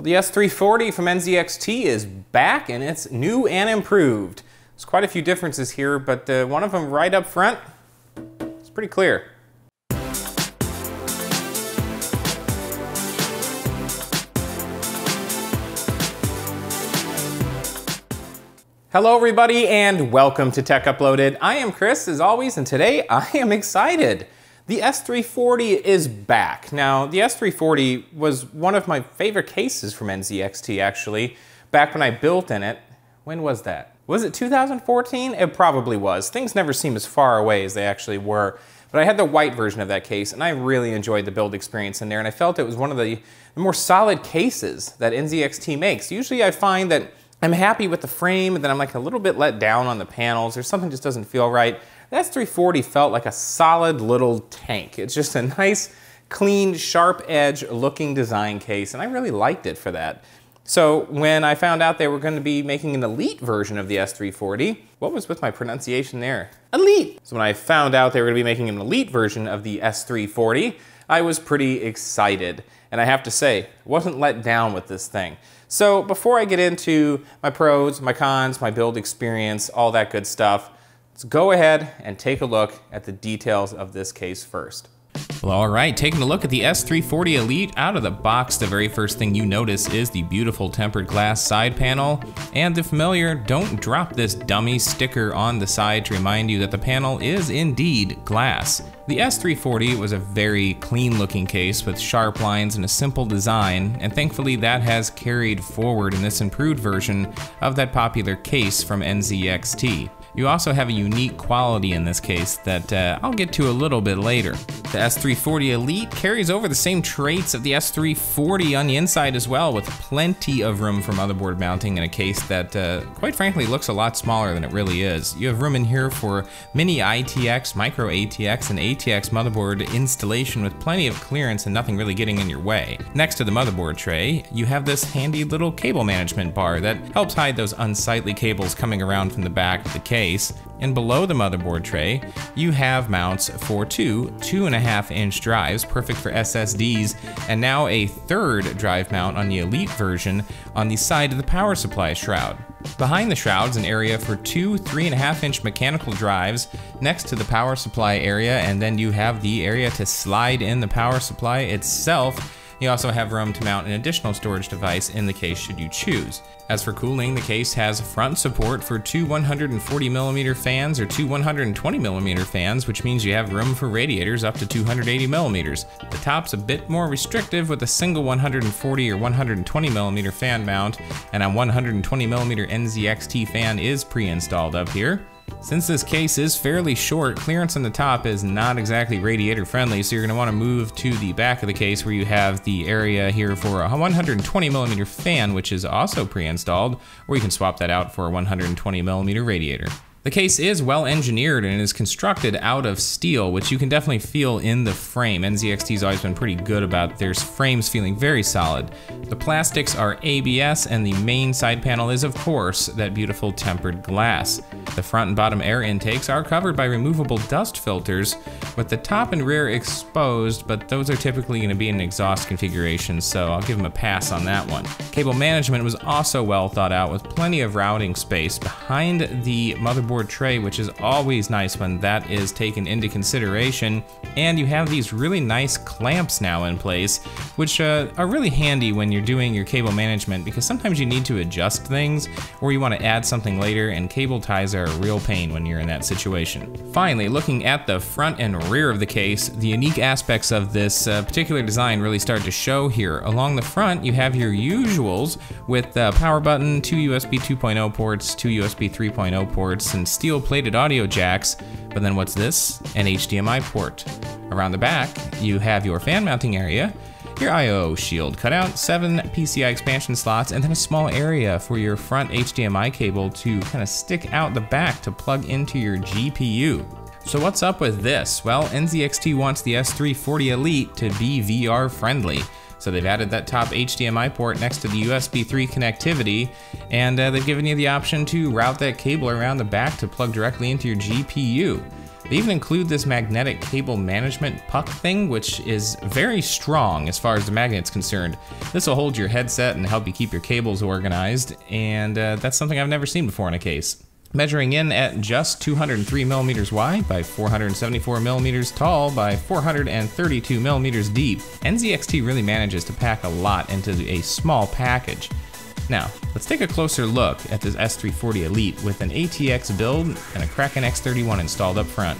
Well, the S340 from NZXT is back and it's new and improved. There's quite a few differences here, but one of them right up front, it's pretty clear. Hello everybody and welcome to Tech Uploaded. I am Chris as always, and today I am excited. The S340 is back. Now, the S340 was one of my favorite cases from NZXT actually, back when I built in it. When was that? Was it 2014? It probably was. Things never seem as far away as they actually were. But I had the white version of that case and I really enjoyed the build experience in there, and I felt it was one of the more solid cases that NZXT makes. Usually I find that I'm happy with the frame and then I'm like a little bit let down on the panels or something just doesn't feel right. The S340 felt like a solid little tank. It's just a nice, clean, sharp edge looking design case, and I really liked it for that. So when I found out they were going to be making an elite version of the S340, what was with my pronunciation there? Elite! So when I found out they were going to be making an elite version of the S340, I was pretty excited. And I have to say, wasn't let down with this thing. So before I get into my pros, my cons, my build experience, all that good stuff, let's go ahead and take a look at the details of this case first. Well, all right, taking a look at the S340 Elite out of the box, the very first thing you notice is the beautiful tempered glass side panel, and the familiar "don't drop this dummy" sticker on the side to remind you that the panel is indeed glass. The S340 was a very clean looking case with sharp lines and a simple design, and thankfully that has carried forward in this improved version of that popular case from NZXT. You also have a unique quality in this case that I'll get to a little bit later. The S340 Elite carries over the same traits of the S340 on the inside as well, with plenty of room for motherboard mounting in a case that, quite frankly, looks a lot smaller than it really is. You have room in here for mini ITX, micro ATX, and ATX motherboard installation with plenty of clearance and nothing really getting in your way. Next to the motherboard tray, you have this handy little cable management bar that helps hide those unsightly cables coming around from the back of the case. And below the motherboard tray, you have mounts for two 2.5-inch drives, perfect for SSDs, and now a third drive mount on the Elite version on the side of the power supply shroud. Behind the shroud's an area for two 3.5-inch mechanical drives next to the power supply area, and then you have the area to slide in the power supply itself. You also have room to mount an additional storage device in the case should you choose. As for cooling, the case has front support for two 140mm fans or two 120mm fans, which means you have room for radiators up to 280mm. The top's a bit more restrictive with a single 140 or 120mm fan mount, and a 120mm NZXT fan is pre-installed up here. Since this case is fairly short, clearance on the top is not exactly radiator friendly, so you're going to want to move to the back of the case where you have the area here for a 120mm fan, which is also pre-installed, or you can swap that out for a 120mm radiator. The case is well engineered and is constructed out of steel, which you can definitely feel in the frame. NZXT's always been pretty good about their frames feeling very solid. The plastics are ABS, and the main side panel is, of course, that beautiful tempered glass. The front and bottom air intakes are covered by removable dust filters, with the top and rear exposed, but those are typically going to be in an exhaust configuration, so I'll give them a pass on that one. Cable management was also well thought out, with plenty of routing space behind the motherboard tray, which is always nice when that is taken into consideration. And you have these really nice clamps now in place, which are really handy when you're doing your cable management, because sometimes you need to adjust things or you want to add something later, and cable ties are a real pain when you're in that situation. Finally, looking at the front and rear of the case, the unique aspects of this particular design really start to show here. Along the front, you have your usuals with the power button, two USB 2.0 ports, two USB 3.0 ports, and steel-plated audio jacks. But then what's this? An HDMI port. Around the back, you have your fan mounting area, your I/O shield cutout, 7 PCI expansion slots, and then a small area for your front HDMI cable to kind of stick out the back to plug into your GPU. So what's up with this? Well, NZXT wants the S340 Elite to be VR friendly. So they've added that top HDMI port next to the USB 3 connectivity, and they've given you the option to route that cable around the back to plug directly into your GPU. They even include this magnetic cable management puck thing, which is very strong as far as the magnet's concerned. This will hold your headset and help you keep your cables organized, and that's something I've never seen before in a case. Measuring in at just 203 millimeters wide by 474 millimeters tall by 432 millimeters deep, NZXT really manages to pack a lot into a small package. Now, let's take a closer look at this S340 Elite with an ATX build and a Kraken X31 installed up front.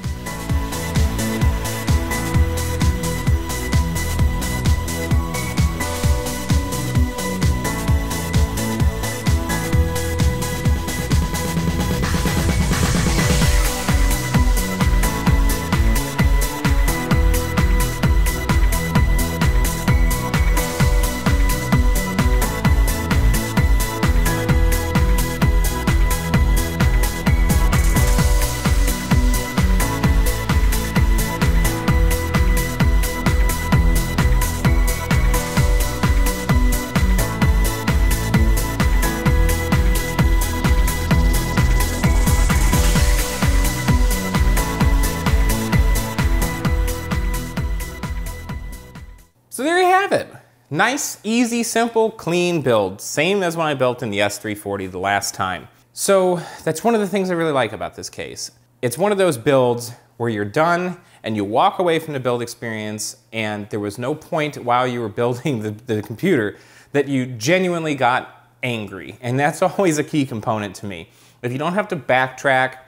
So there you have it. Nice, easy, simple, clean build. Same as when I built in the S340 the last time. So that's one of the things I really like about this case. It's one of those builds where you're done and you walk away from the build experience and there was no point while you were building the computer that you genuinely got angry. And that's always a key component to me. If you don't have to backtrack,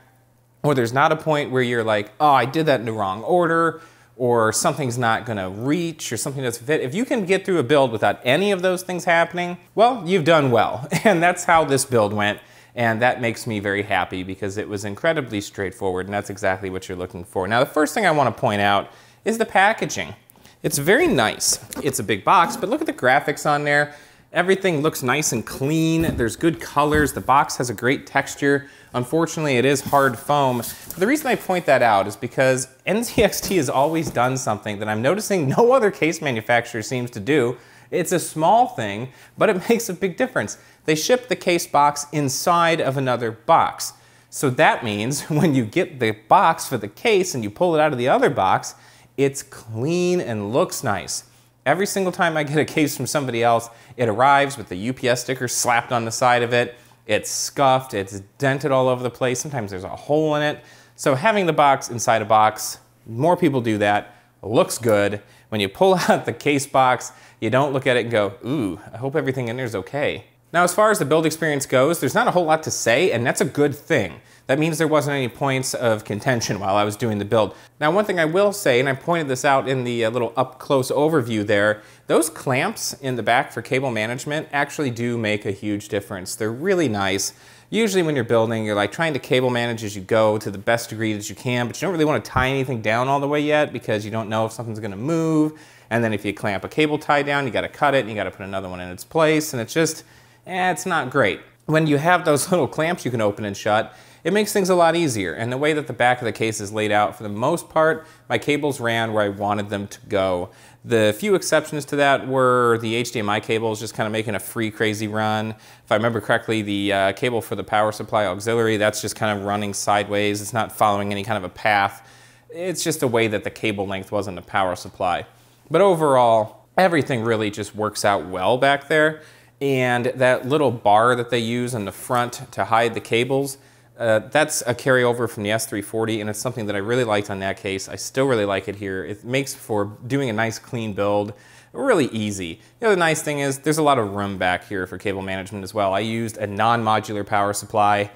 or there's not a point where you're like, oh, I did that in the wrong order, or something's not gonna reach, or something doesn't fit. If you can get through a build without any of those things happening, well, you've done well. And that's how this build went. And that makes me very happy because it was incredibly straightforward, and that's exactly what you're looking for. Now, the first thing I wanna point out is the packaging. It's very nice. It's a big box, but look at the graphics on there. Everything looks nice and clean. There's good colors. The box has a great texture. Unfortunately, it is hard foam. But the reason I point that out is because NZXT has always done something that I'm noticing no other case manufacturer seems to do. It's a small thing, but it makes a big difference. They ship the case box inside of another box. So that means when you get the box for the case and you pull it out of the other box, it's clean and looks nice. Every single time I get a case from somebody else, it arrives with the UPS sticker slapped on the side of it. It's scuffed, it's dented all over the place. Sometimes there's a hole in it. So having the box inside a box, more people do that, looks good. When you pull out the case box, you don't look at it and go, ooh, I hope everything in there is okay. Now, as far as the build experience goes, there's not a whole lot to say, and that's a good thing. That means there wasn't any points of contention while I was doing the build. Now, one thing I will say, and I pointed this out in the little up-close overview there, those clamps in the back for cable management actually do make a huge difference. They're really nice. Usually when you're building, you're like trying to cable manage as you go to the best degree that you can, but you don't really want to tie anything down all the way yet because you don't know if something's going to move. And then if you clamp a cable tie down, you got to cut it and you got to put another one in its place, and it's just, it's not great. When you have those little clamps you can open and shut, it makes things a lot easier. And the way that the back of the case is laid out, for the most part, my cables ran where I wanted them to go. The few exceptions to that were the HDMI cables just kind of making a free crazy run. If I remember correctly, the cable for the power supply auxiliary, that's just kind of running sideways. It's not following any kind of a path. It's just a way that the cable length was in the power supply. But overall, everything really just works out well back there. And that little bar that they use on the front to hide the cables, that's a carryover from the S340, and it's something that I really liked on that case. I still really like it here. It makes for doing a nice clean build really easy. The other nice thing is there's a lot of room back here for cable management as well. I used a non-modular power supply,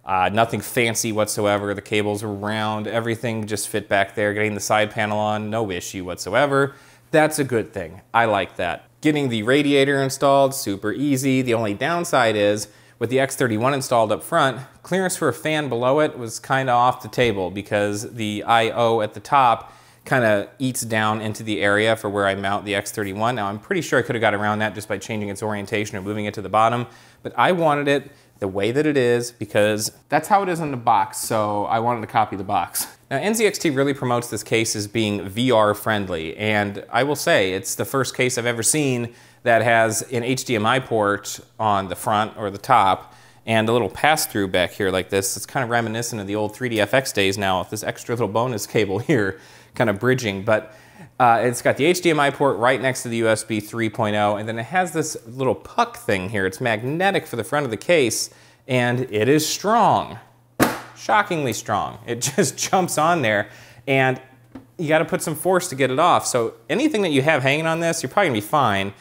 nothing fancy whatsoever. The cables were round, everything just fit back there. Getting the side panel on, no issue whatsoever. That's a good thing. I like that. Getting the radiator installed, super easy. The only downside is, with the X31 installed up front, clearance for a fan below it was kind of off the table because the I/O at the top kind of eats down into the area for where I mount the X31. Now, I'm pretty sure I could have got around that just by changing its orientation or moving it to the bottom, but I wanted it the way that it is because that's how it is in the box, so I wanted to copy the box. Now, NZXT really promotes this case as being VR friendly, and I will say it's the first case I've ever seen that has an HDMI port on the front or the top, and a little pass-through back here like this. It's kind of reminiscent of the old 3DFX days now with this extra little bonus cable here kind of bridging, but it's got the HDMI port right next to the USB 3.0, and then it has this little puck thing here. It's magnetic for the front of the case, and it is strong. Shockingly strong. It just jumps on there, and you got to put some force to get it off. So anything that you have hanging on this, you're probably gonna be fine.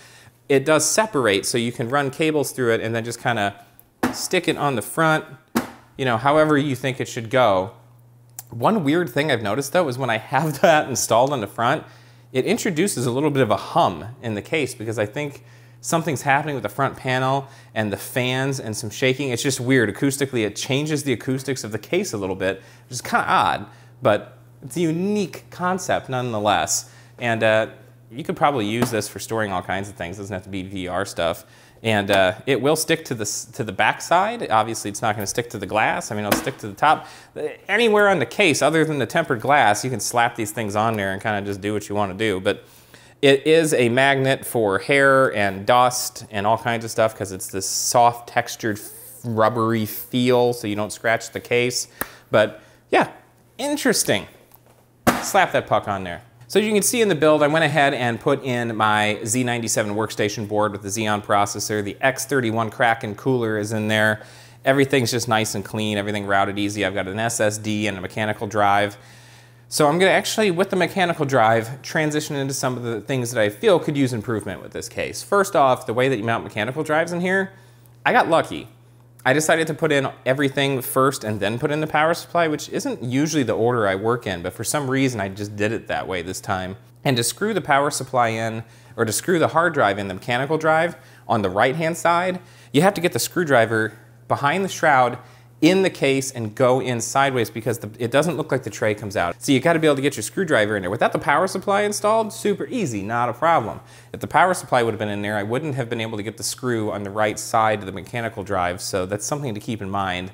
It does separate, so you can run cables through it and then just kind of stick it on the front, you know, however you think it should go. One weird thing I've noticed though is when I have that installed on the front, it introduces a little bit of a hum in the case because I think something's happening with the front panel and the fans and some shaking. It's just weird. Acoustically, it changes the acoustics of the case a little bit, which is kind of odd, but it's a unique concept nonetheless. And you could probably use this for storing all kinds of things. It doesn't have to be VR stuff. And it will stick to the back side. Obviously, it's not going to stick to the glass. I mean, it'll stick to the top. Anywhere on the case other than the tempered glass, you can slap these things on there and kind of just do what you want to do. But it is a magnet for hair and dust and all kinds of stuff because it's this soft, textured, rubbery feel so you don't scratch the case. But yeah, interesting. Slap that puck on there. So you can see in the build, I went ahead and put in my Z97 workstation board with the Xeon processor. The X31 Kraken cooler is in there. Everything's just nice and clean, everything routed easy. I've got an SSD and a mechanical drive. So I'm gonna actually, with the mechanical drive, transition into some of the things that I feel could use improvement with this case. First off, the way that you mount mechanical drives in here, I got lucky. I decided to put in everything first and then put in the power supply, which isn't usually the order I work in, but for some reason I just did it that way this time. And to screw the power supply in, or to screw the hard drive in the mechanical drive on the right-hand side, you have to get the screwdriver behind the shroud in the case and go in sideways because it doesn't look like the tray comes out. So you gotta be able to get your screwdriver in there. Without the power supply installed, super easy, not a problem. If the power supply would have been in there, I wouldn't have been able to get the screw on the right side of the mechanical drive, so that's something to keep in mind.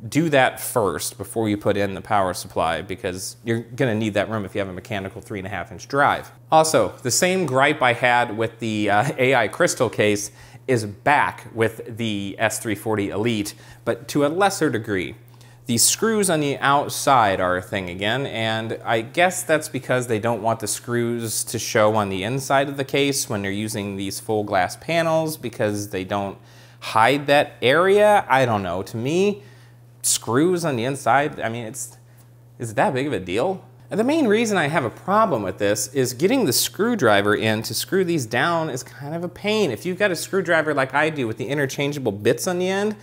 Do that first before you put in the power supply because you're gonna need that room if you have a mechanical 3.5-inch drive. Also, the same gripe I had with the AI Crystal case is back with the S340 Elite, but to a lesser degree. The screws on the outside are a thing again, and I guess that's because they don't want the screws to show on the inside of the case when they're using these full glass panels because they don't hide that area. I don't know. To me, screws on the inside, I mean, is it that big of a deal? And the main reason I have a problem with this is getting the screwdriver in to screw these down is kind of a pain. If you've got a screwdriver like I do with the interchangeable bits on the end,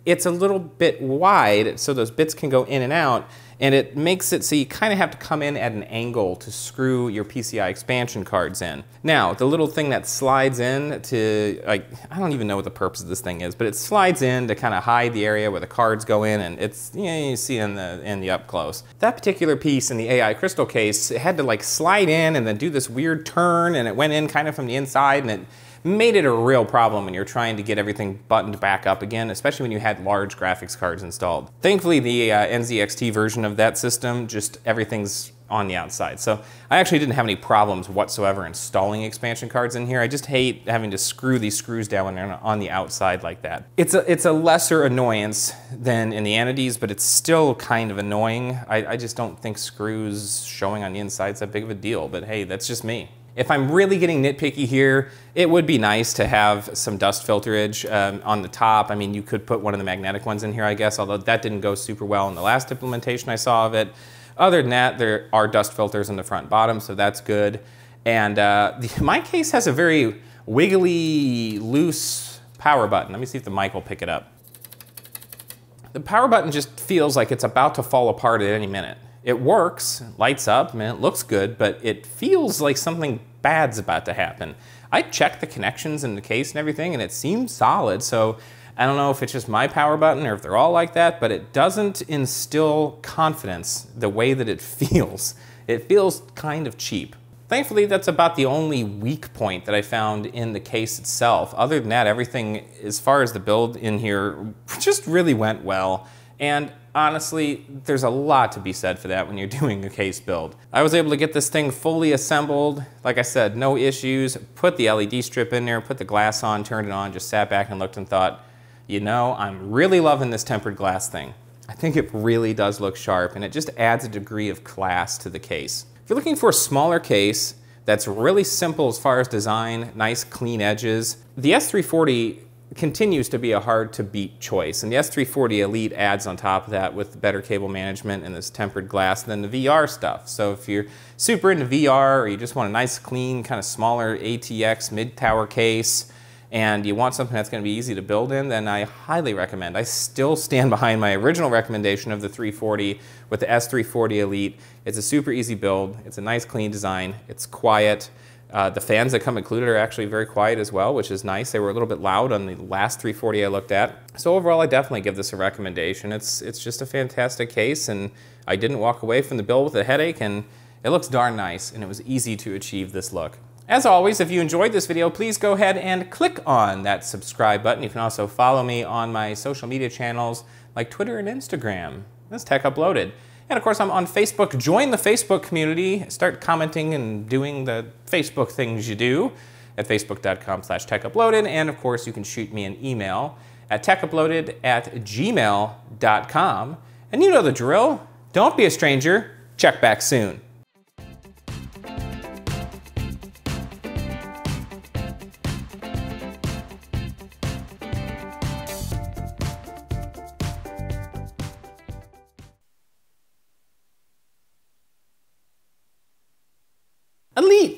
it's a little bit wide so those bits can go in and out, and it makes it so you kind of have to come in at an angle to screw your PCI expansion cards in. Now, the little thing that slides in to, like, I don't even know what the purpose of this thing is, but it slides in to kind of hide the area where the cards go in, and it's, you know, you see in the up close. That particular piece in the AI Crystal case, it had to like slide in and then do this weird turn, and it went in kind of from the inside, and it made it a real problem when you're trying to get everything buttoned back up again, especially when you had large graphics cards installed. Thankfully, the NZXT version of that system, just everything's on the outside. So I actually didn't have any problems whatsoever installing expansion cards in here. I just hate having to screw these screws down when they're on the outside like that. It's a lesser annoyance than in the entities, but it's still kind of annoying. I just don't think screws showing on the inside is that big of a deal, but hey, that's just me. If I'm really getting nitpicky here, it would be nice to have some dust filterage on the top. I mean, you could put one of the magnetic ones in here, I guess, although that didn't go super well in the last implementation I saw of it. Other than that, there are dust filters in the front and bottom, so that's good. And my case has a very wiggly, loose power button. Let me see if the mic will pick it up. The power button just feels like it's about to fall apart at any minute. It works, lights up, man, it looks good, but it feels like something bad's about to happen. I checked the connections in the case and everything, and it seems solid, so I don't know if it's just my power button or if they're all like that, but it doesn't instill confidence the way that it feels. It feels kind of cheap. Thankfully, that's about the only weak point that I found in the case itself. Other than that, everything, as far as the build in here, just really went well. And honestly, there's a lot to be said for that when you're doing a case build. I was able to get this thing fully assembled. Like I said, no issues. Put the LED strip in there, put the glass on, turned it on, just sat back and looked and thought, you know, I'm really loving this tempered glass thing. I think it really does look sharp, and it just adds a degree of class to the case. If you're looking for a smaller case that's really simple as far as design, nice clean edges, the S340 continues to be a hard to beat choice, and the S340 Elite adds on top of that with better cable management and this tempered glass than the VR stuff. So if you're super into VR, or you just want a nice clean kind of smaller ATX mid-tower case and you want something that's going to be easy to build in, then I highly recommend. I still stand behind my original recommendation of the 340 with the S340 Elite. It's a super easy build, it's a nice clean design, it's quiet. The fans that come included are actually very quiet as well, which is nice. They were a little bit loud on the last 340 I looked at. So overall, I definitely give this a recommendation. It's just a fantastic case, and I didn't walk away from the build with a headache, and it looks darn nice, and it was easy to achieve this look. As always, if you enjoyed this video, please go ahead and click on that subscribe button. You can also follow me on my social media channels like Twitter and Instagram. That's Tech Uploaded. And of course, I'm on Facebook. Join the Facebook community. Start commenting and doing the Facebook things you do at facebook.com/techuploaded. And of course, you can shoot me an email at techuploaded@gmail.com. And you know the drill. Don't be a stranger. Check back soon.